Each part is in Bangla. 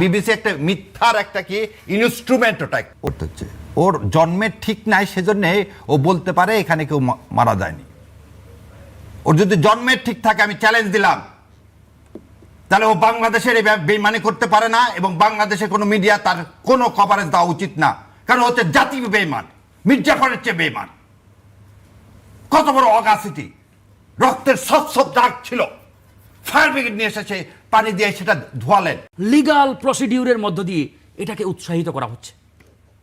বিবিসি একটা মিথ্যার একটা কি ইনস্ট্রুমেন্ট ওটা করতে হচ্ছে। ওর জন্মের ঠিক নাই, সেজন্য ও বলতে পারে এখানে কেউ মারা যায়নি। ওর যদি জন্মের ঠিক থাকে, আমি চ্যালেঞ্জ দিলাম, তাহলে ও বাংলাদেশের এই বেইমানি করতে পারে না, এবং বাংলাদেশে কোনো মিডিয়া তার কোনো কভারেজ দেওয়া উচিত না, কারণ হচ্ছে জাতীয় বেইমান, মির্জাফরের চেয়ে বেইমান। কত বড় অগাসিটি, রক্তের সব দাগ ছিল, ফায়ার ব্রিগেড নিয়ে এসেছে, পানি দিয়ে সেটা ধোয়ালেন। লিগাল প্রসিডিউরের মধ্য দিয়ে এটাকে উৎসাহিত করা হচ্ছে,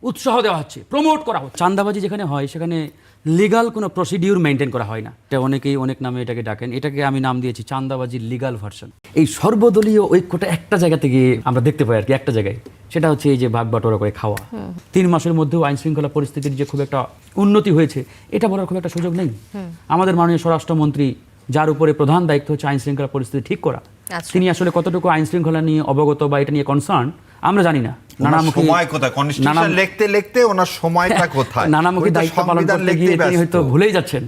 উৎসাহ দেওয়া হচ্ছে, প্রমোট করা হচ্ছে। চাঁদাবাজি যেখানে হয় সেখানে লিগাল কোনো প্রসিডিউর মেনটেন করা হয় না। এটা অনেকেই অনেক নামে এটাকে ডাকেন। এটাকে আমি নাম দিয়েছি চাঁদাবাজির লিগাল ভার্সন। এই সর্বদলীয় ঐক্যটা একটা জায়গা থেকে আমরা দেখতে পাই আর কি, একটা জায়গায়, সেটা হচ্ছে এই যে ভাগ বাটোয়ারা করে খাওয়া। 3 মাসের মধ্যেও আইন শৃঙ্খলা পরিস্থিতির যে খুব একটা উন্নতি হয়েছে এটা বলার খুব একটা সুযোগ নেই। আমাদের মাননীয় স্বরাষ্ট্রমন্ত্রী, যার উপরে প্রধান দায়িত্ব হচ্ছে আইন শৃঙ্খলা পরিস্থিতি ঠিক করা, তিনি আসলে কতটুকু আইন শৃঙ্খলা নিয়ে অবগত বা এটা নিয়ে কনসার্ন আমরা জানি না। নানামুখী লিখতে ওনার সময়টা কোথায়, নানামুখী দায়িত্ব পালন করতে গিয়ে তিনি হয়তো ভুলেই যাচ্ছেন।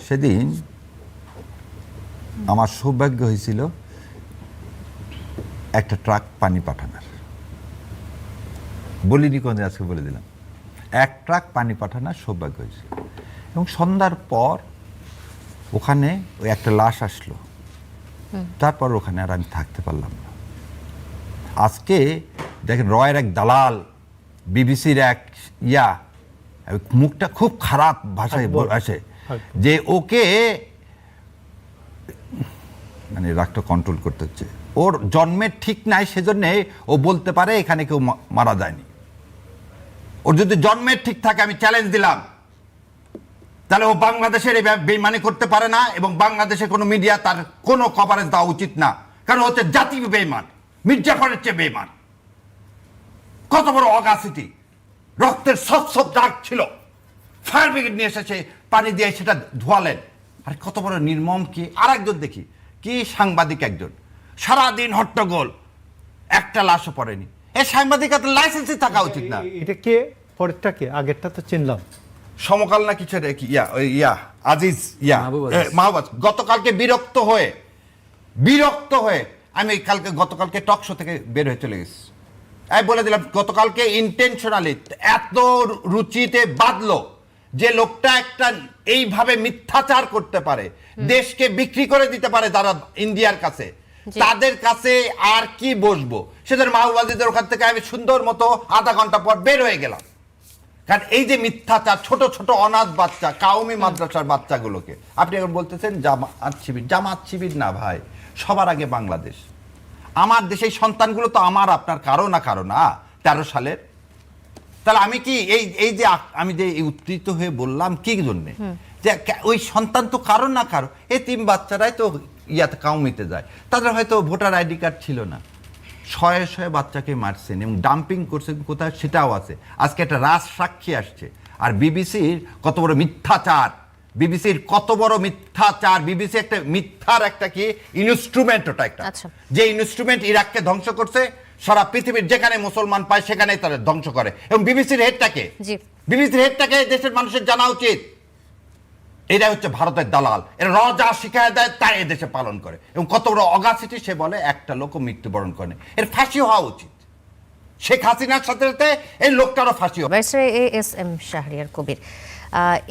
সেদিন আমার সৌভাগ্য হয়েছিল একটা ট্রাক পানি পাঠানোর, বলিনি কোন আজকে বলে দিলাম, এক ট্রাক পানি পাঠানোর সৌভাগ্য হয়েছিল। এবং সন্ধ্যার পর ওখানে ওই একটা লাশ আসলো, তারপর ওখানে আর আমি থাকতে পারলাম না। আজকে দেখেন, রয়ের এক দালাল, বিবিসির এক মুখটা খুব খারাপ ভাষায় আসে যে ওকে মানে রাগটা কন্ট্রোল করতে হচ্ছে। ওর জন্মের ঠিক নাই, সেজন্য ও বলতে পারে এখানে কেউ মারা যায়নি। ওর যদি জন্মের ঠিক থাকে, আমি চ্যালেঞ্জ দিলাম, তাহলে ও বাংলাদেশের এই বেইমানি করতে পারে না, এবং বাংলাদেশে কোনো মিডিয়া তার কোনো কভারেজ দেওয়া উচিত না, কারণ হচ্ছে জাতীয় বেইমান, মির্জাফরের চেয়ে বেইমান। কত বড় অগাসিটি, রক্তের সব দাগ ছিল, ফায়ার ব্রিগেড নিয়ে এসেছে, পানি দিয়ে সেটা ধোয়ালেন। আর কত বড় নির্মম! কি আর একজন দেখি, কি সাংবাদিক একজন, সারাদিন হট্টগোল, একটা লাশও পড়েনি। এই সাংবাদিকতার লাইসেন্সই থাকা উচিত না। এটা কে? পরেরটা কে? আগেরটা তো চিনলাম, সমকাল না কিছু কি আজিজ মাহবুব। গতকালকে বিরক্ত হয়ে আমি গতকালকে টক শো থেকে বের হয়ে চলে গেছি। আমি বলে দিলাম, গতকালকে ইন্টেনশনালি এত রুচিতে বাঁধলো যে লোকটা একটা এইভাবে মিথ্যাচার করতে পারে, দেশকে বিক্রি করে দিতে পারে যারা ইন্ডিয়ার কাছে, তাদের কাছে আর কি বসবো। সেদের মাহবুব আজিজের ওখান থেকে আমি সুন্দর মতো আধা ঘন্টা পর বের হয়ে গেলাম। কারণ এই যে মিথ্যাচার, ছোট ছোট অনাথ বাচ্চা, কাউমি মাদ্রাসার বাচ্চাগুলোকে আপনি এখন বলতেছেন জামাত শিবির না ভাই, সবার আগে বাংলাদেশ। আমার দেশের সন্তানগুলো তো আমার আপনার কারো না 13 সালের। তাহলে আমি কি এই যে আমি যে উত্তেজিত হয়ে বললাম কি জন্যে, যে ওই সন্তান তো কারো না কারো, এই 3 বাচ্চারাই তো কাউমিতে যায়, তাদের হয়তো ভোটার আইডি কার্ড ছিল না, শয়ে বাচ্চাকে মারছেন এবং ডাম্পিং করছেন কোথায় সেটাও আছে। আজকে একটা রাজ সাক্ষী আসছে। আর বিবিসির কত বড় মিথ্যাচার, বিবিসি একটা মিথ্যার একটা কি ইনস্ট্রুমেন্ট ওটা একটা, যে ইনস্ট্রুমেন্ট ইরাককে ধ্বংস করছে, সারা পৃথিবীর যেখানে মুসলমান পায় সেখানেই তারা ধ্বংস করে। এবং বিবিসির হেডটাকে দেশের মানুষের জানা উচিত। এটা হচ্ছে ভারতের দালাল, এরা যা শিখায় দেয় তাই এদেশে পালন করে। এবং কত বড় অগাসিটি, সে বলে একটা লোক মৃত্যুবরণ করে, এর ফাঁসি হওয়া উচিত। শেখ হাসিনার সাথে এই লোকটারও ফাঁসি হবে। ASM শাহরিয়ার কবির,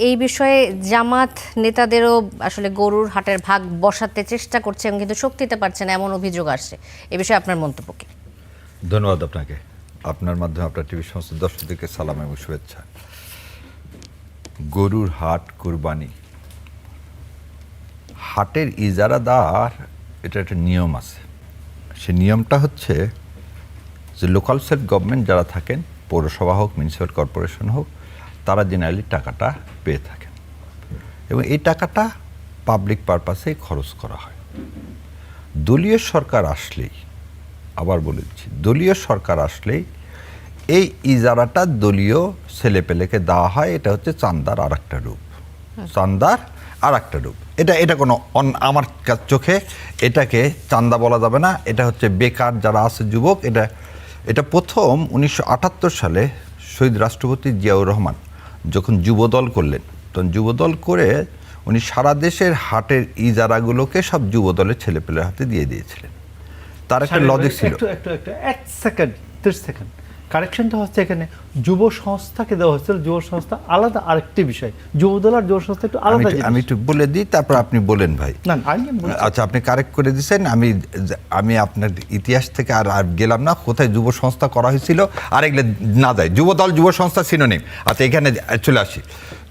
এই বিষয়ে জামাত নেতাদেরও আসলে গরুর হাটের ভাগ বসাতে চেষ্টা করছে, কিন্তু শক্তিতে পারছে না, এমন অভিযোগ আসছে। এ বিষয়ে আপনার মন্তব্য কি? ধন্যবাদ আপনাকে, আপনার মাধ্যমে আপনার টিভির সমস্ত দর্শকদেরকে সালাম এবং শুভেচ্ছা। গরুর হাট, কুরবানি হাটের ইজারাদার, এটা একটা নিয়ম আছে। সে নিয়মটা হচ্ছে যে লোকাল সেলফ গভর্নমেন্ট যারা থাকেন, পৌরসভা হোক, মিউনিসিপ্যাল কর্পোরেশন হোক, তারা জেনারেলি টাকাটা পেয়ে থাকেন, এবং এই টাকাটা পাবলিক পারপাসে খরচ করা হয়। দলীয় সরকার আসলেই, আবার বলে দিচ্ছি, দলীয় সরকার আসলেই এই ইজারাটা দলীয় ছেলেপেলেকে দেওয়া হয়। এটা হচ্ছে চাঁদার আর একটা রূপ, এটা কোনো আমার চোখে এটাকে চাঁদা বলা যাবে না। এটা হচ্ছে বেকার যারা আছে, যুবক, এটা প্রথম 1978 সালে শহীদ রাষ্ট্রপতি জিয়াউর রহমান যখন যুবদল করলেন, তখন যুবদল করে উনি সারা দেশের হাটের ইজারাগুলোকে সব যুব দলের ছেলেপেলের হাতে দিয়ে দিয়েছিলেন। তার একটা লজিক ছিল। একটু এক সেকেন্ড 30 সেকেন্ড কারেকশনটা হচ্ছে এখানে যুব সংস্থাকে দেওয়া হয়েছিল। যুব সংস্থা আলাদা আরেকটি বিষয়, যুবদল আর যুব সংস্থা একটু আলাদা জিনিস। আমি একটু বলে দিই, তারপর আপনি বলেন ভাই। না আমি বলছি। আচ্ছা, আপনি কারেক্ট করে দিয়েছেন। আমি আপনার ইতিহাস থেকে আর গেলাম না, কোথায় যুব সংস্থা করা হয়েছিল আর এগুলো না যায়। যুবদল যুব সংস্থা সিনোনিম। আচ্ছা, এখানে চলে আসি।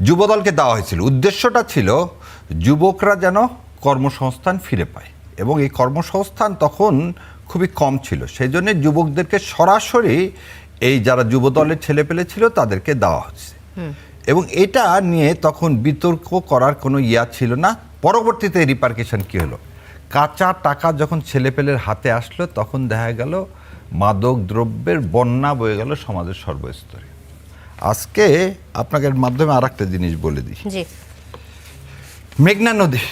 যুবদলকে দেওয়া হয়েছিল, উদ্দেশ্যটা ছিল যুবকরা যেন কর্মসংস্থান ফিরে পায়, এবং এই কর্মসংস্থান তখন খুবই কম ছিল। সেই জন্য যুবকদেরকে সরাসরি এই যারা যুবদলের ছেলেপেলে ছিল তাদেরকে দেওয়া হচ্ছে, এবং এটা নিয়ে তখন বিতর্ক করার কোনো ছিল না। পরবর্তীতে রিপার্কেশন কি হলো, কাঁচা টাকা যখন ছেলেপেলের হাতে আসলো তখন দেখা গেল মাদক দ্রব্যের বন্যা বয়ে গেল সমাজের সর্বস্তরে। আজকে আপনাদের মাধ্যমে আর একটা জিনিস বলে দিই। মেঘনা নদী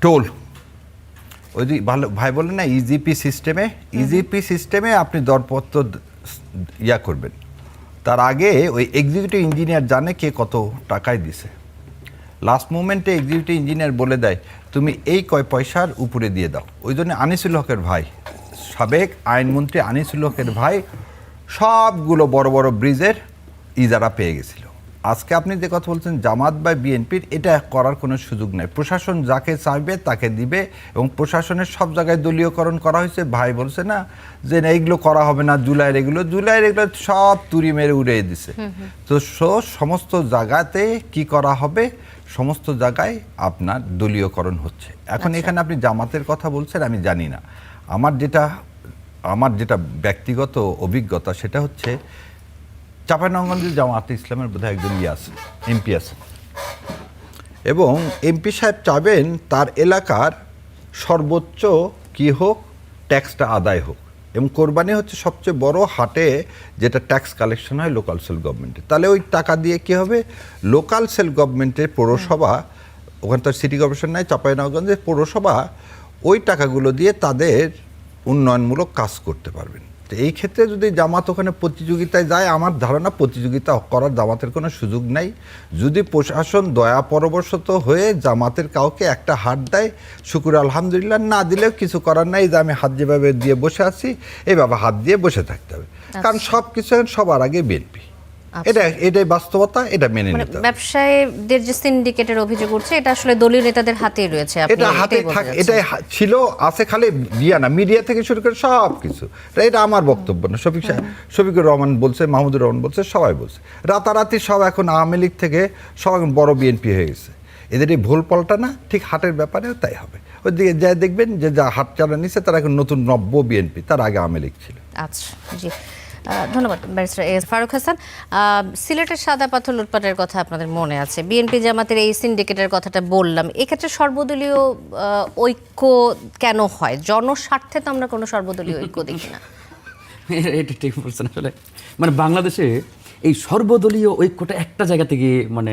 টোল, ওই যে ভালো ভাই বললেন না ইজিপি সিস্টেমে আপনি দরপত্র করবেন, তার আগে ওই এক্সিকিউটিভ ইঞ্জিনিয়ার জানে কে কত টাকায় দিছে। লাস্ট মোমেন্টে এক্সিকিউটিভ ইঞ্জিনিয়ার বলে দেয় তুমি এই কয় পয়সার উপরে দিয়ে দাও। ওই জন্য আনিসুল হকের ভাই, সাবেক আইনমন্ত্রী আনিসুল হকের ভাই সবগুলো বড় বড় ব্রিজের ইজারা পেয়ে গেছিল। আজকে আপনি যে কথা বলছেন জামাত বা বিএনপির, এটা করার কোনো সুযোগ নাই। প্রশাসন যাকে চাইবে তাকে দিবে, এবং প্রশাসনের সব জায়গায় দলীয়করণ করা হয়েছে। ভাই বলছে না যে এইগুলো করা হবে না, জুলাইয়ের এগুলো সব তুড়ি মেরে উড়িয়ে দিছে। তো সমস্ত জায়গাতে কি করা হবে, সমস্ত জায়গায় আপনার দলীয়করণ হচ্ছে। এখন এখানে আপনি জামাতের কথা বলছেন, আমি জানি না। আমার যেটা ব্যক্তিগত অভিজ্ঞতা সেটা হচ্ছে চাঁপাইনবাবগঞ্জে জামাতে ইসলামের বোধহয় একজন আছে, এমপি আছে, এবং এমপি সাহেব চাবেন তার এলাকার সর্বোচ্চ কি হোক, ট্যাক্সটা আদায় হোক, এবং কোরবানি হচ্ছে সবচেয়ে বড় হাটে যেটা ট্যাক্স কালেকশন হয় লোকাল সেল গভর্নমেন্টে। তাহলে ওই টাকা দিয়ে কি হবে, লোকাল সেল গভর্নমেন্টের পৌরসভা, ওখানে তো সিটি কর্পোরেশন নাই, চাঁপাইনবাবগঞ্জের পৌরসভা ওই টাকাগুলো দিয়ে তাদের উন্নয়নমূলক কাজ করতে পারবেন। তো এই ক্ষেত্রে যদি জামাত ওখানে প্রতিযোগিতায় যায়, আমার ধারণা প্রতিযোগিতা করার জামাতের কোনো সুযোগ নাই। যদি প্রশাসন দয়া পরবশত হয়ে জামাতের কাউকে একটা হাত দেয়, শুকুর আলহামদুলিল্লাহ, না দিলেও কিছু করার নাই, যে আমি হাত যেভাবে দিয়ে বসে আছি এইভাবে হাত দিয়ে বসে থাকতে হবে। কারণ সব কিছু সবার আগে বিএনপি, এটাই বাস্তবতা, এটা মেনে নিতে হবে। ব্যবসায়ীদের যে সিন্ডিকেটের অভিযোগ উঠছে, এটা আসলে দলীয় নেতাদের হাতেই রয়েছে। এটা হাতে এটাই ছিল, আছে, খালি দিয়া না, মিডিয়া থেকে শুরু করে সব কিছু। এটা আমার বক্তব্য না, শফিকুর রহমান বলছে, মাহমুদুর রহমান বলছে, সবাই বলছে। রাতারাতি সব এখন আওয়ামী লীগ থেকে সব এখন বড় বিএনপি হয়ে গেছে। এদের এই ভুল পাল্টা না, ঠিক হাটের ব্যাপারেও তাই হবে। ওই দিকে যা দেখবেন যে যা হাট চালা নিচ্ছে তারা এখন নতুন নব্য বিএনপি, তার আগে আওয়ামী লীগ ছিল। আচ্ছা, জি, ধন্যবাদ ব্যারিস্টার এস ফারুক হাসান। সিলেটের সাদা পাথর লুটপাটের কথা আপনাদের মনে আছে, বিএনপি জামাতের এই সিন্ডিকেটের কথাটা বললাম। এক্ষেত্রে সর্বদলীয় ঐক্য কেন হয়? জনস্বার্থে তো আমরা কোনো সর্বদলীয় ঐক্য দেখি না। এটা ঠিক বলছেন। আসলে মানে বাংলাদেশে এই সর্বদলীয় ঐক্যটা একটা জায়গা থেকে মানে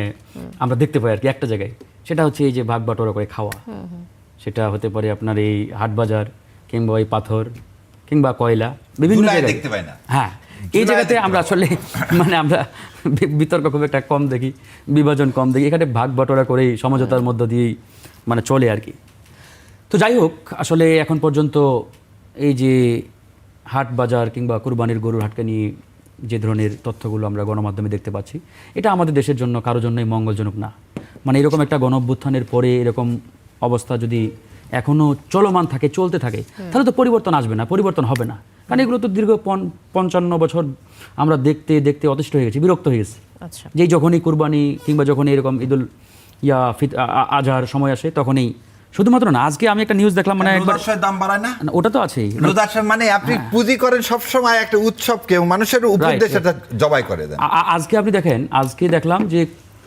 আমরা দেখতে পাই আর কি, একটা জায়গায়। সেটা হচ্ছে এই যে ভাগ বাটোয়ারা করে খাওয়া। সেটা হতে পারে আপনার এই হাট বাজার, কিংবা ওই পাথর, কিংবা কয়লা, বিভিন্ন জায়গায় দেখতে পাই না। হ্যাঁ, এই জায়গাতে আমরা আসলে মানে আমরা বিতর্ক খুব একটা কম দেখি, বিভাজন কম দেখি। এখানে ভাগ বাটোয়ারা করেই সমঝোতার মধ্য দিয়েই মানে চলে আর কি। তো যাই হোক, আসলে এখন পর্যন্ত এই যে হাট বাজার কিংবা কুরবানির গরুর হাটকে নিয়ে যে ধরনের তথ্যগুলো আমরা গণমাধ্যমে দেখতে পাচ্ছি, এটা আমাদের দেশের জন্য কারোর জন্যই মঙ্গলজনক না। মানে এরকম একটা গণ অভ্যুত্থানের পরে এরকম অবস্থা যদি এখনো চলমান থাকে, চলতে থাকে, তাহলে তো পরিবর্তন আসবে না, পরিবর্তন হবে না। কারণ এগুলো তো দীর্ঘ 55 বছর আমরা দেখতে দেখতে অতিষ্ঠ হয়ে গেছি, বিরক্ত হয়ে গেছি। যেই যখনই কুরবানি কিংবা যখনই এরকম ঈদুল আজহার সময় আসে, তখনই শুধুমাত্র না, আজকে আমি একটা নিউজ দেখলাম, মানে একবার দাম বাড়ায় না, ওটা তো আছেই। মানে আপনি পুঁজি করেন সব সময় একটা উৎসবকে, মানুষের উপর দিয়ে সেটা জবাই করে দেন। আজকে আপনি দেখেন, আজকে দেখলাম যে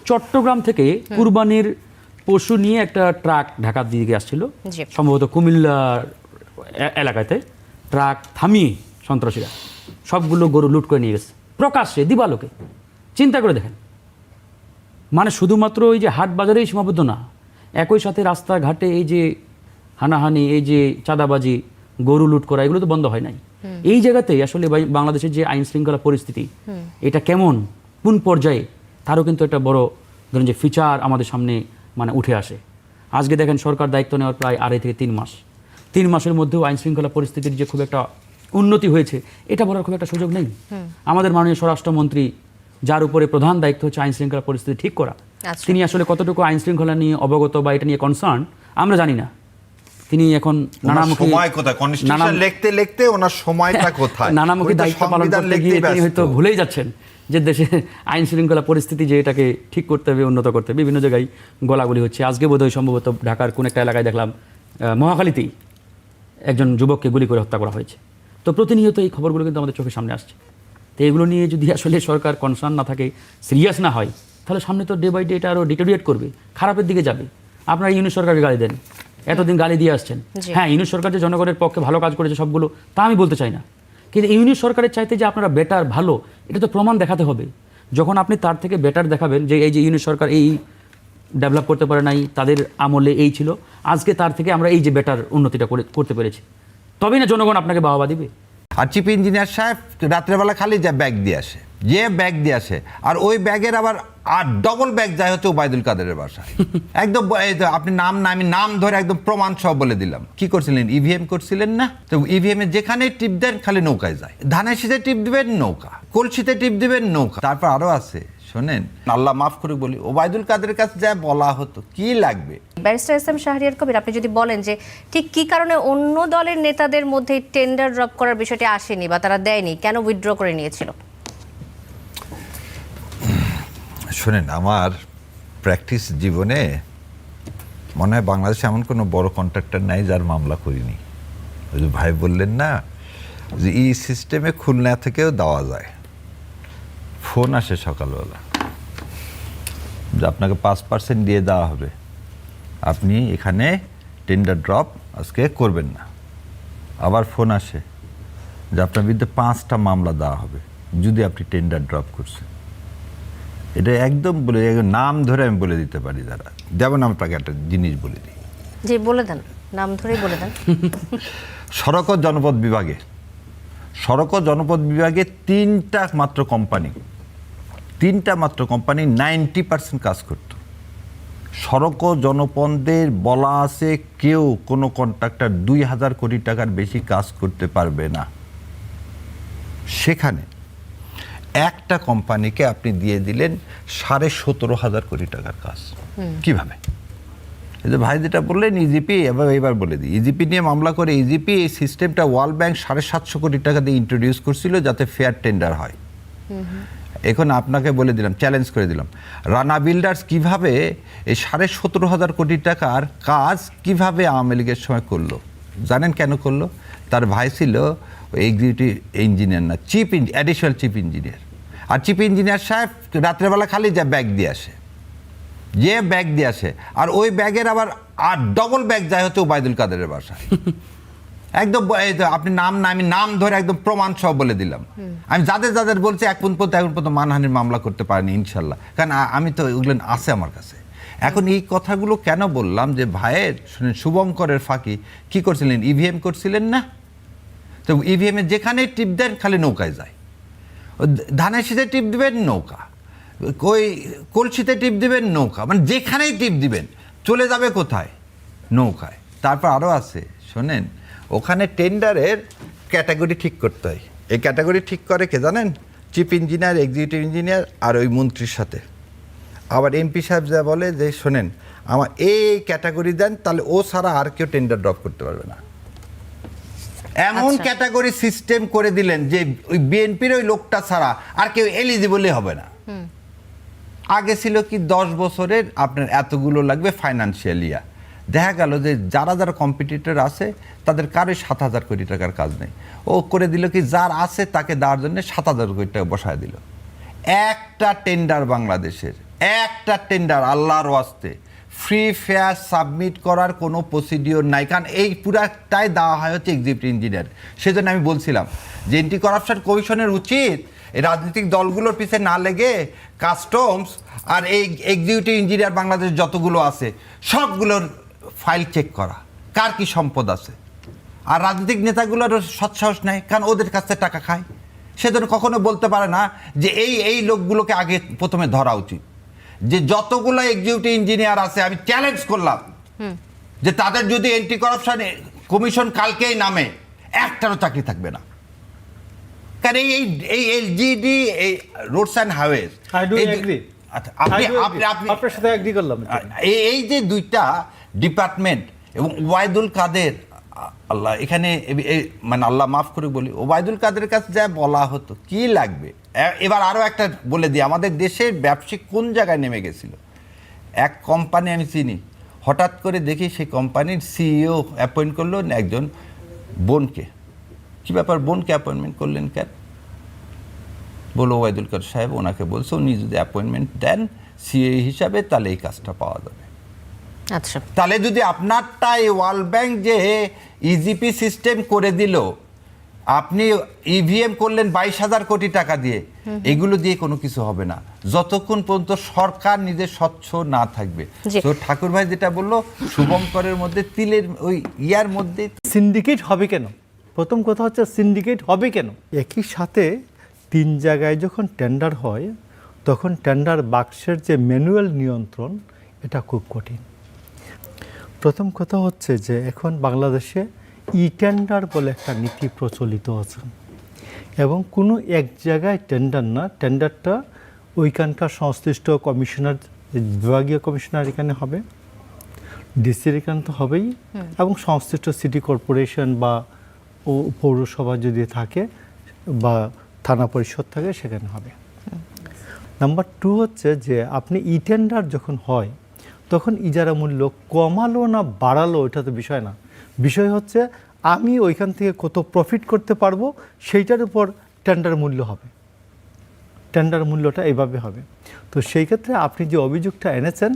চট্টগ্রাম থেকে কুরবানির পশু নিয়ে একটা ট্রাক ঢাকার দিকে আসছিল, সম্ভবত কুমিল্লার এলাকাতে। ট্রাক থামিয়ে সন্ত্রাসীরা সবগুলো গরু লুট করে নিয়ে গেছে প্রকাশ্যে, দিবালোকে। চিন্তা করে দেখেন, মানে শুধুমাত্র ওই যে হাট বাজারেই সীমাবদ্ধ না, একই সাথে রাস্তাঘাটে এই যে হানাহানি, এই যে চাঁদাবাজি, গরু লুট করা, এগুলো তো বন্ধ হয় নাই। এই জায়গাতেই আসলে বাংলাদেশের যে আইন শৃঙ্খলা পরিস্থিতি, এটা কেমন, কোন পর্যায়ে, তারও কিন্তু একটা বড় ধরেন যে ফিচার আমাদের সামনে মানে উঠে আসে। আজকে দেখেন সরকার দায়িত্ব নেওয়ার প্রায় 2.5 থেকে 3 মাস, 3 মাসের মধ্যেও আইন শৃঙ্খলা পরিস্থিতির যে খুব একটা উন্নতি হয়েছে এটা বলার খুব একটা সুযোগ নেই। আমাদের মাননীয় স্বরাষ্ট্রমন্ত্রী, যার উপরে প্রধান দায়িত্ব হচ্ছে আইন শৃঙ্খলা পরিস্থিতি ঠিক করা, আচ্ছা। তিনি আসলে কতটুকু আইন শৃঙ্খলা নিয়ে অবগত বা এটা নিয়ে কনসার্ন আমরা জানি না। তিনি এখন নানামুখী সময় কোথায়, কনস্টিটিউশন লিখতে লিখতে ওনার সময়টা কোথায়, নানামুখী উনি তো দায়িত্ব পালন সংবিধান করতে লিখতেই গিয়ে তিনি হয়তো ব্যস্ত। ভুলেই যাচ্ছেন যে দেশে আইন শৃঙ্খলা পরিস্থিতি যে এটাকে ঠিক করতে হবে, উন্নত করতে হবে। বিভিন্ন জায়গায় গোলাগুলি হচ্ছে। আজকে বোধহয় সম্ভবত ঢাকার কোন একটা এলাকায় দেখলাম মহাখালীতেই একজন যুবককে গুলি করে হত্যা করা হয়েছে। তো প্রতিনিয়ত এই খবরগুলো কিন্তু আমাদের চোখের সামনে আসছে। তো এগুলো নিয়ে যদি আসলে সরকার কনসার্ন না থাকে, সিরিয়াস না হয়, তাহলে সামনে তো ডে বাই ডে এটা আরও ডিটোরিয়েট করবে, খারাপের দিকে যাবে। আপনারা ইউনিট সরকারকে গালি দেন, এতদিন গালি দিয়ে আসছেন। জি। হ্যাঁ, ইউনিট সরকার যে জনগণের পক্ষে ভালো কাজ করেছে সবগুলো, তা আমি বলতে চাই না, কিন্তু ইউনিট সরকারের চাইতে যে আপনারা বেটার ভালো, এটা তো প্রমাণ দেখাতে হবে। যখন আপনি তার থেকে বেটার দেখাবেন যে এই যে ইউনিট সরকার এই ডেভেলপ করতে পারে নাই, তাদের আমলে এই ছিল, আজকে তার থেকে আমরা এই যে বেটার উন্নতিটা করতে পেরেছি, তবেই না জনগণ আপনাকে বাহবা দিবে। আর চিফ ইঞ্জিনিয়ার সাহেব রাত্রেবেলা খালি যা ব্যাগ দিয়ে আসে, যে ব্যাগ দিয়ে আসে, আর ওই ব্যাগের আবার আর ডবল ব্যাগ যায় হচ্ছে ওবায়দুল কাদেরের বাসায়। একদম এই তো আপনি আমি নাম ধরে একদম প্রমাণ সহ বলে দিলাম। কি করছিলেন? ইভিএম করছিলেন না? তো ইভিএম এ যেখানে টিপ দেন খালি নৌকায় যায়। ধানের শীতে টিপ দিবেন নৌকা, কলসিতে টিপ দিবেন নৌকা। তারপর আরো আছে, শোনেন, আল্লাহ মাফ করে বলি, ওবায়দুল কাদেরের কাছে যা বলা হতো কি লাগবে। Barrister S M Shahriar Kabir, আপনি যদি বলেন যে ঠিক কি কারণে অন্য দলের নেতাদের মধ্যে টেন্ডার ড্রপ করার বিষয়টি আসেনি বা তারা দেয়নি, কেন উইথড্র করে নিয়েছিল? শোনেন, আমার প্র্যাকটিস জীবনে মনে হয় বাংলাদেশে এমন কোনো বড় কন্ট্রাক্টর নাই যার মামলা করিনি। ওই যে ভাই বললেন না যে এই সিস্টেমে খুলনা থেকেও দেওয়া যায়, ফোন আসে সকালবেলা যে আপনাকে 5% দিয়ে দেওয়া হবে, আপনি এখানে টেন্ডার ড্রপ আজকে করবেন না। আবার ফোন আসে যে আপনার বিরুদ্ধে 5টা মামলা দেওয়া হবে যদি আপনি টেন্ডার ড্রপ করছেন। এটা একদম বলে নাম ধরে আমি বলে দিতে পারি যারা। যেমন আপনাকে একটা জিনিস বলে দিই, জি বলে দেন, নাম ধরেই বলে দেন। সড়ক ও জনপথ বিভাগে 3টা মাত্র কোম্পানি 90% কাজ করত। সড়ক ও জনপথের বলা আছে কেউ কোনো কন্ট্রাক্টর 2000 কোটি টাকার বেশি কাজ করতে পারবে না। সেখানে একটা কোম্পানিকে আপনি দিয়ে দিলেন 17,500 কোটি টাকার কাজ। কিভাবে? এই যে ভাই যেটা বললেন ইজিপি, এবার বলে দিই, ইজিপি নিয়ে মামলা করে ইজিপি এই সিস্টেমটা ওয়ার্ল্ড ব্যাংক 750 কোটি টাকা দিয়ে ইন্ট্রোডিউস করছিল যাতে ফেয়ার টেন্ডার হয়। এখন আপনাকে বলে দিলাম, চ্যালেঞ্জ করে দিলাম, রানা বিল্ডার্স কিভাবে এই 17,500 কোটি টাকার কাজ কিভাবে আওয়ামী লীগের সময় করলো? জানেন কেন করলো? তার ভাই ছিল এক্সিকিউটিভ ইঞ্জিনিয়ার, না অ্যাডিশনাল চিফ ইঞ্জিনিয়ার। আর চিফ ইঞ্জিনিয়ার সাহেব রাত্রেবেলা খালি যা ব্যাগ দিয়ে আসে, যে ব্যাগ দিয়ে আসে, আর ওই ব্যাগের আবার আর ডবল ব্যাগ যায় হচ্ছে ওবায়দুল কাদেরের বাসায়। একদম এই তো আপনি আমি নাম ধরে একদম প্রমাণ সহ বলে দিলাম। আমি যাদের বলছি এখন পর্যন্ত মানহানির মামলা করতে পারিনি ইনশাল্লাহ, কারণ আমি তো ওগুলো আছে আমার কাছে। এখন এই কথাগুলো কেন বললাম যে ভাইয়ের শুনেন, শুভঙ্করের ফাঁকি কি করছিলেন? ইভিএম করছিলেন না? তো ইভিএম এ যেখানে টিপ দেন খালি নৌকায় যায়। ধানের শীতে টিপ দিবেন নৌকা, ওই কলসিতে টিপ দিবেন নৌকা, মানে যেখানেই টিপ দিবেন চলে যাবে কোথায়? নৌকায়। তারপর আরও আছে, শোনেন, ওখানে টেন্ডারের ক্যাটাগরি ঠিক করতে হয়। এই ক্যাটাগরি ঠিক করে কে জানেন? চিফ ইঞ্জিনিয়ার, এক্সিকিউটিভ ইঞ্জিনিয়ার আর ওই মন্ত্রীর সাথে। আবার এমপি সাহেব যা বলে যে শোনেন, আমার এই ক্যাটাগরি দেন, তাহলে ও ছাড়া আর কেউ টেন্ডার ড্রপ করতে পারবে না। এমন ক্যাটাগরি সিস্টেম করে দিলেন যে ওই বিএনপির ওই লোকটা ছাড়া আর কেউ এলিজিবলই হবে না। আগে ছিল কি 10 বছরের আপনার এতগুলো লাগবে ফাইন্যান্সিয়াল ইয়ার। দেখা গেল যে যারা কম্পিটিটর আছে তাদের কারোই 7,000 কোটি টাকার কাজ নেই। ও করে দিল কি, যার আছে তাকে দেওয়ার জন্য 7,000 কোটি টাকা বসায় দিল। একটা টেন্ডার বাংলাদেশের, একটা টেন্ডার আল্লাহর ওয়াস্তে ফ্রি ফেয়ার সাবমিট করার কোনো প্রসিডিওর নাই, কারণ এই পুরাটাই দেওয়া হয় হচ্ছে এক্সিকিউটিভ ইঞ্জিনিয়ার। সেজন্য আমি বলছিলাম যে অ্যান্টি করাপশন কমিশনের উচিত এই রাজনৈতিক দলগুলোর পিছনে না লেগে কাস্টমস আর এই এক্সিকিউটিভ ইঞ্জিনিয়ার বাংলাদেশ যতগুলো আছে সবগুলোর ফাইল চেক করা, কার কি সম্পদ আছে। আর রাজনৈতিক নেতাগুলোর সৎসাহস নেয়, কারণ ওদের কাছ থেকে টাকা খায়। সেজন্য কখনো বলতে পারে না যে এই লোকগুলোকে আগে প্রথমে ধরা উচিত। যে যতগুলো এক্সিকিউটিভ ইঞ্জিনিয়ার আছে আমি চ্যালেঞ্জ করলাম যে তাদের যদি এন্টি কারাপশন কমিশন কালকেই নামে একটারও চাকরি থাকবে না। কারণ এই এলজিডি, এই roads and highways, I do agree. আপনার সাথে এগ্রি করলাম। এই যে দুইটা ডিপার্টমেন্ট এবং ওবায়দুল কাদের, আল্লাহ এখানে মানে আল্লাহ মাফ করে বলি, ওবায়দুল কাদেরের কাছে যা বলা হতো কি লাগবে। এবার আরো একটা বলে দিই, আমাদের দেশের ব্যবসায়িক কোন জায়গায় নেমে গেছিল। এক কোম্পানি আমি চিনি, হঠাৎ করে দেখি সেই কোম্পানির সিইও অ্যাপয়েন্ট করলো একজন বোনকে। কি ব্যাপার, বোনকে অ্যাপয়েন্টমেন্ট করলেন কেন? বলো ওবায়দুল কাদের সাহেব ওনাকে বলছে উনি যদি অ্যাপয়েন্টমেন্ট দেন সিএ হিসাবে তাহলে এই কাজটা পাওয়া যাবে। আচ্ছা, তাহলে যদি আপনারটা এই ওয়ার্ল্ড ব্যাংক যে ইজিপি সিস্টেম করে দিল, আপনি ইভিএম করলেন 22,000 কোটি টাকা দিয়ে, এগুলো দিয়ে কোনো কিছু হবে না যতক্ষণ পর্যন্ত সরকার নিজের স্বচ্ছ না থাকবে। তো ঠাকুর ভাই যেটা বললো, শুভঙ্করের মধ্যে তিলের ওই ইয়ার মধ্যে সিন্ডিকেট হবে কেন? প্রথম কথা হচ্ছে সিন্ডিকেট হবে কেন? একই সাথে 3 জায়গায় যখন টেন্ডার হয় তখন টেন্ডার বাক্সের যে ম্যানুয়াল নিয়ন্ত্রণ, এটা খুব কঠিন। প্রথম কথা হচ্ছে যে এখন বাংলাদেশে ই টেন্ডার বলে একটা নীতি প্রচলিত আছে এবং কোনো এক জায়গায় টেন্ডার না, টেন্ডারটা ওইখানকার সংশ্লিষ্ট কমিশনার, বিভাগীয় কমিশনার এখানে হবে, ডিসির এখানে তো হবেই, এবং সংশ্লিষ্ট সিটি কর্পোরেশন বা পৌরসভা যদি থাকে বা থানা পরিষদ থাকে সেখানে হবে। নাম্বার 2 হচ্ছে যে আপনি ই টেন্ডার যখন হয় তখন ইজারা মূল্য কমালো না বাড়ালো এটা তো বিষয় না, বিষয় হচ্ছে আমি ওইখান থেকে কত প্রফিট করতে পারবো সেইটার উপর টেন্ডার মূল্য হবে, টেন্ডার মূল্যটা এইভাবে হবে। তো সেই ক্ষেত্রে আপনি যে অভিযোগটা এনেছেন,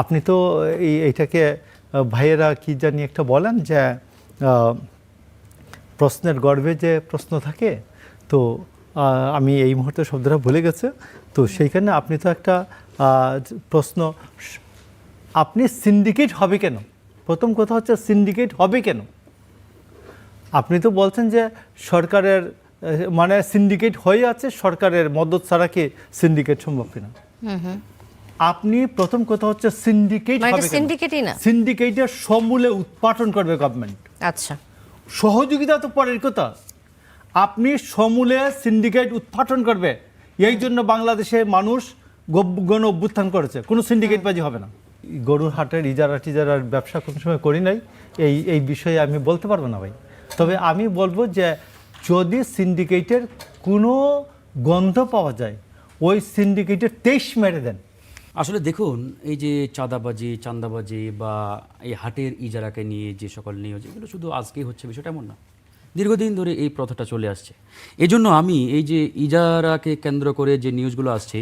আপনি তো এইটাকে ভাইয়েরা কি জানি একটা বলেন যে প্রশ্নের গর্ভে যে প্রশ্ন থাকে, তো আমি এই মুহূর্তে শব্দটা ভুলে গেছে, তো সেইখানে আপনি তো একটা প্রশ্ন, আপনি সিন্ডিকেট হবে কেন? প্রথম কথা হচ্ছে সিন্ডিকেট হবে কেন? আপনি তো বলছেন যে সরকারের মানে সিন্ডিকেট হয়ে আছে, সরকারের মদত ছাড়া কি সিন্ডিকেট সম্ভব কিনা? আপনি প্রথম কথা হচ্ছে সিন্ডিকেট হবে কেন? সিন্ডিকেটই না, সিন্ডিকেটের সমূলে উৎপাটন করবে গভর্নমেন্ট। আচ্ছা, সহযোগিতা তো পরের কথা, আপনি সমূলে সিন্ডিকেট উৎপাটন করবে। এই জন্য বাংলাদেশে মানুষ গণ অভ্যুত্থান করেছে, কোনো সিন্ডিকেট বাজি হবে না। গরুর হাটের টিজারার ব্যবসা কোনো সময় করি নাই, এই বিষয়ে আমি বলতে পারবো না ভাই। তবে আমি বলবো যে যদি সিন্ডিকেটের কোনো গন্ধ পাওয়া যায়, ওই সিন্ডিকেটের 23 মেরে দেন। আসলে দেখুন, এই যে চাঁদাবাজি বা এই হাটের ইজারাকে নিয়ে যে সকল নিয়োগ, এগুলো শুধু আজকেই হচ্ছে বিষয়টা এমন না, দীর্ঘদিন ধরে এই প্রথাটা চলে আসছে। এজন্য আমি এই যে ইজারাকে কেন্দ্র করে যে নিউজগুলো আসছে,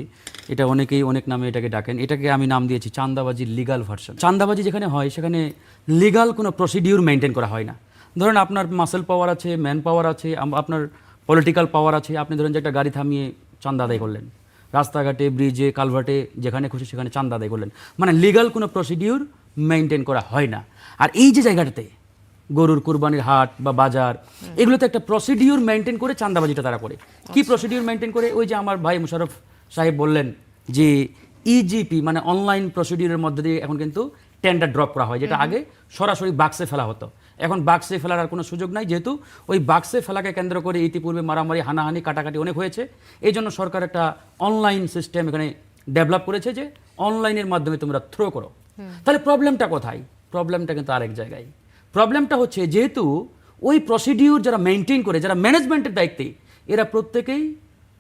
এটা অনেকেই অনেক নামে এটাকে ডাকেন, এটাকে আমি নাম দিয়েছি চাঁদাবাজির লিগাল ভার্সন। চাঁদাবাজি যেখানে হয় সেখানে লিগাল কোনো প্রসিডিউর মেনটেন করা হয় না। ধরেন আপনার মাসেল পাওয়ার আছে, ম্যান পাওয়ার আছে, আপনার পলিটিক্যাল পাওয়ার আছে, আপনি ধরেন যে একটা গাড়ি থামিয়ে চাঁদা আদায় করলেন, রাস্তাঘাটে, ব্রিজে, কালভার্টে যেখানে খুশি সেখানে চাঁদা আদায় করলেন, মানে লিগাল কোনো প্রসিডিউর মেনটেন করা হয় না। আর এই যে জায়গাটাতে গরুর কুরবানির হাট বা বাজার, এগুলোতে একটা প্রসিডিউর মেনটেন করে চাঁদাবাজিটা তারা করে। কি প্রসিডিউর মেনটেন করে? ওই যে আমার ভাই মুশারফ সাহেব বললেন যে ইজিপি মানে অনলাইন প্রসিডিউরের মধ্যে দিয়ে এখন কিন্তু টেন্ডার ড্রপ করা হয়, যেটা আগে সরাসরি বাক্সে ফেলা হতো, এখন বাক্সে ফেলার আর কোনো সুযোগ নাই, যেহেতু ওই বাক্সে ফেলাকে কেন্দ্র করে ইতিপূর্বে মারামারি, হানাহানি, কাটাকাটি অনেক হয়েছে। এই জন্য সরকার একটা অনলাইন সিস্টেম এখানে ডেভেলপ করেছে যে অনলাইনের মাধ্যমে তোমরা থ্রো করো। তাহলে প্রবলেমটা কোথায়? প্রবলেমটা কিন্তু আরেক জায়গায়। প্রবলেমটা হচ্ছে যেহেতু ওই প্রসিডিউর যারা মেনটেন করে, যারা ম্যানেজমেন্টের দায়িত্বে, এরা প্রত্যেকেই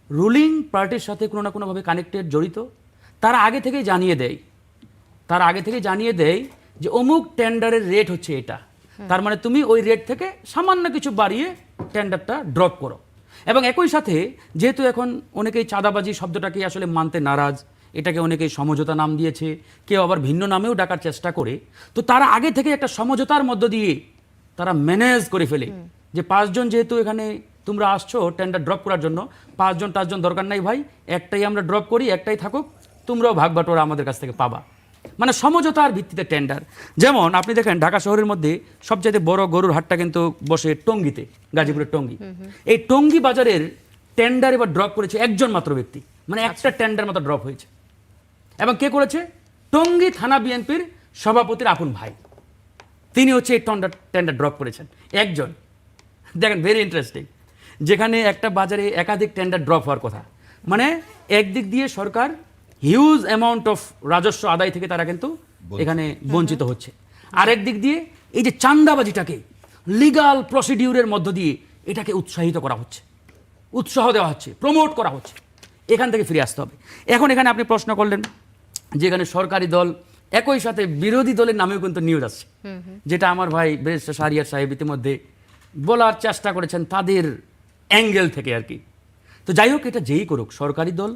রুলিং পার্টির সাথে কোনো না কোনোভাবে কানেক্টেড, জড়িত। তারা আগে থেকেই জানিয়ে দেয় যে অমুক টেন্ডারের রেট হচ্ছে এটা, তার মানে তুমি ওই রেট থেকে সামান্য কিছু বাড়িয়ে টেন্ডারটা ড্রপ করো। এবং একই সাথে যেহেতু এখন অনেকেই চাঁদাবাজি শব্দটাকে আসলে মানতে নারাজ, এটাকে অনেকেই সমঝোতা নাম দিয়েছে, কেউ আবার ভিন্ন নামেও ডাকার চেষ্টা করে, তো তারা আগে থেকে একটা সমঝোতার মধ্য দিয়ে তারা ম্যানেজ করে ফেলে যে 5 জন যেহেতু এখানে তোমরা আসছো টেন্ডার ড্রপ করার জন্য, 5 জন 5 জন দরকার নাই ভাই, একটাই আমরা ড্রপ করি, একটাই থাকুক, তোমরাও ভাগ বাটোয়ারা আমাদের কাছ থেকে পাবা। মানে সমঝোতার ভিত্তিতে টেন্ডার। যেমন আপনি দেখেন ঢাকা শহরের মধ্যে সবচেয়ে বড় গরুর হাটটা কিন্তু বসে টঙ্গীতে, গাজীপুরের টঙ্গী। এই টঙ্গী বাজারের টেন্ডার এবার ড্রপ করেছে একজন মাত্র ব্যক্তি, মানে একটা টেন্ডার মাত্র ড্রপ হয়েছে। এবং কে করেছে? টঙ্গী থানা বিএনপির সভাপতির আপন ভাই, তিনি হচ্ছে এই টেন্ডার ড্রপ করেছেন একজন। দেখেন, ভেরি ইন্টারেস্টিং, যেখানে একটা বাজারে একাধিক টেন্ডার ড্রপ হওয়ার কথা, মানে একদিক দিয়ে সরকার হিউজ অ্যামাউন্ট অফ রাজস্ব আদায় থেকে তারা কিন্তু এখানে বঞ্চিত হচ্ছে, আরেক দিক দিয়ে এই যে চাঁদাবাজিটাকে লিগাল প্রসিডিউরের মধ্য দিয়ে এটাকে উৎসাহিত করা হচ্ছে, উৎসাহ দেওয়া হচ্ছে, প্রমোট করা হচ্ছে। এখান থেকে ফিরে আসতে হবে। এখন এখানে আপনি প্রশ্ন করলেন যে এখানে সরকারি দল একই সাথে বিরোধী দলের নামেও কিন্তু নিউজ আসছে, যেটা আমার ভাই ব্যারিস্টার শাহরিয়ার সাহেব ইতিমধ্যে বলার চেষ্টা করেছেন তাদের অ্যাঙ্গেল থেকে আর কি। তো যাই হোক, এটা যেই করুক, সরকারি দল